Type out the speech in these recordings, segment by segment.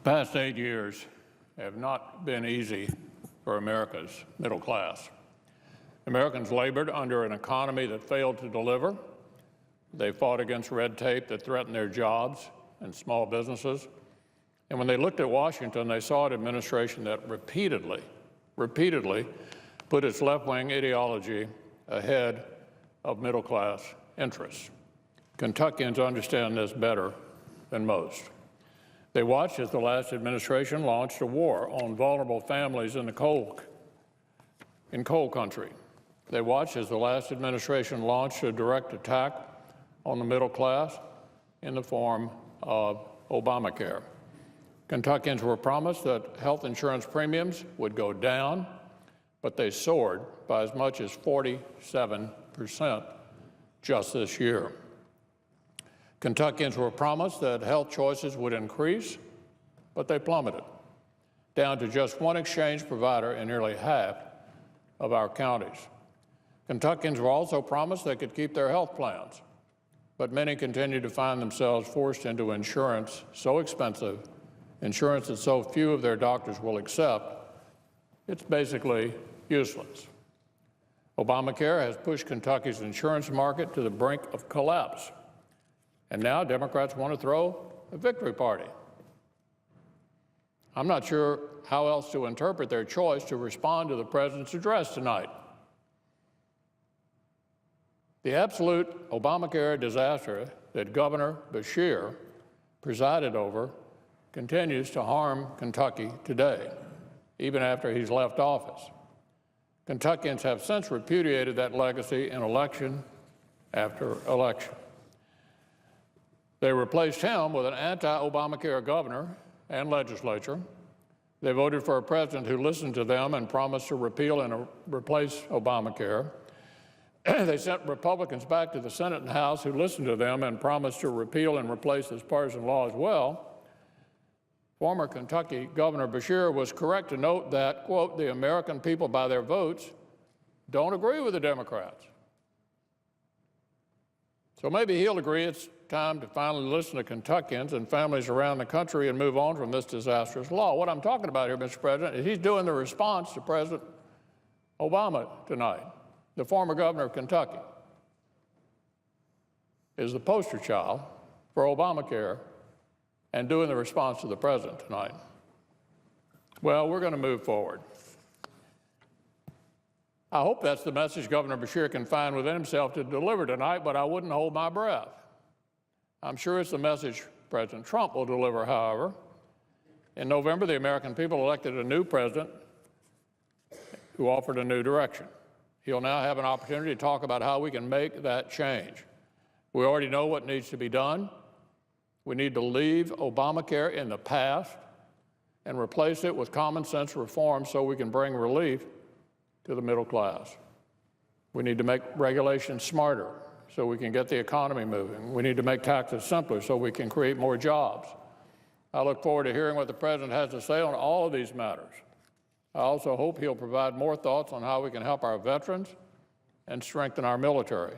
past 8 years have not been easy for America's middle class. Americans labored under an economy that failed to deliver. They fought against red tape that threatened their jobs and small businesses. And when they looked at Washington, they saw an administration that repeatedly put its left-wing ideology ahead of middle-class interests. Kentuckians understand this better than most. They watched as the last administration launched a war on vulnerable families in coal country. They watched as the last administration launched a direct attack on the middle class in the form of Obamacare. Kentuckians were promised that health insurance premiums would go down, but they soared by as much as 47% just this year. Kentuckians were promised that health choices would increase, but they plummeted, down to just one exchange provider in nearly half of our counties. Kentuckians were also promised they could keep their health plans, but many continue to find themselves forced into insurance so expensive, insurance that so few of their doctors will accept, it's basically useless. Obamacare has pushed Kentucky's insurance market to the brink of collapse. And now Democrats want to throw a victory party. I'm not sure how else to interpret their choice to respond to the president's address tonight. The absolute Obamacare disaster that Governor Beshear presided over continues to harm Kentucky today, even after he's left office. Kentuckians have since repudiated that legacy in election after election. They replaced him with an anti-Obamacare governor and legislature. They voted for a president who listened to them and promised to repeal and replace Obamacare. They sent Republicans back to the Senate and House who listened to them and promised to repeal and replace this partisan law as well. Former Kentucky Governor Beshear was correct to note that, quote, the American people by their votes don't agree with the Democrats. So maybe he'll agree it's time to finally listen to Kentuckians and families around the country and move on from this disastrous law. What I'm talking about here, Mr. President, is he's doing the response to President Obama tonight. The former governor of Kentucky is the poster child for Obamacare and doing the response to the president tonight. Well, we're going to move forward. I hope that's the message Governor Beshear can find within himself to deliver tonight, but I wouldn't hold my breath. I'm sure it's the message President Trump will deliver, however. In November, the American people elected a new president who offered a new direction. He'll now have an opportunity to talk about how we can make that change. We already know what needs to be done. We need to leave Obamacare in the past and replace it with common sense reforms so we can bring relief to the middle class. We need to make regulations smarter so we can get the economy moving. We need to make taxes simpler so we can create more jobs. I look forward to hearing what the president has to say on all of these matters. I also hope he'll provide more thoughts on how we can help our veterans and strengthen our military.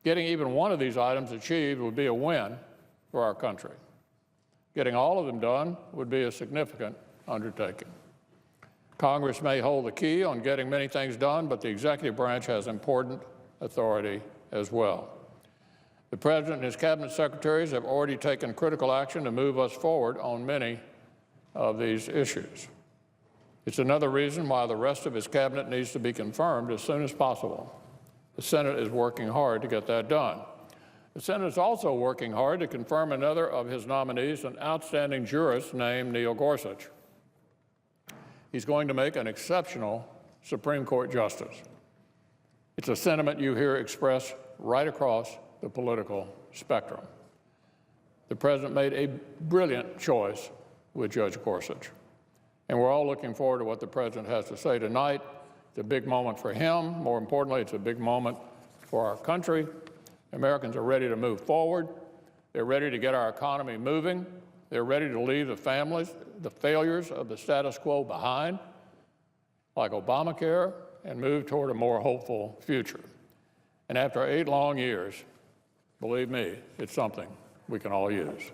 Getting even one of these items achieved would be a win for our country. Getting all of them done would be a significant undertaking. Congress may hold the key on getting many things done, but the executive branch has important authority as well. The President and his cabinet secretaries have already taken critical action to move us forward on many of these issues. It's another reason why the rest of his cabinet needs to be confirmed as soon as possible. The Senate is working hard to get that done. The Senate is also working hard to confirm another of his nominees, an outstanding jurist named Neil Gorsuch. He's going to make an exceptional Supreme Court justice. It's a sentiment you hear expressed right across the political spectrum. The President made a brilliant choice with Judge Gorsuch, and we're all looking forward to what the President has to say tonight. It's a big moment for him. More importantly, it's a big moment for our country. Americans are ready to move forward. They're ready to get our economy moving. They're ready to leave the failures of the status quo behind, like Obamacare, and move toward a more hopeful future. And after 8 long years, believe me, it's something we can all use.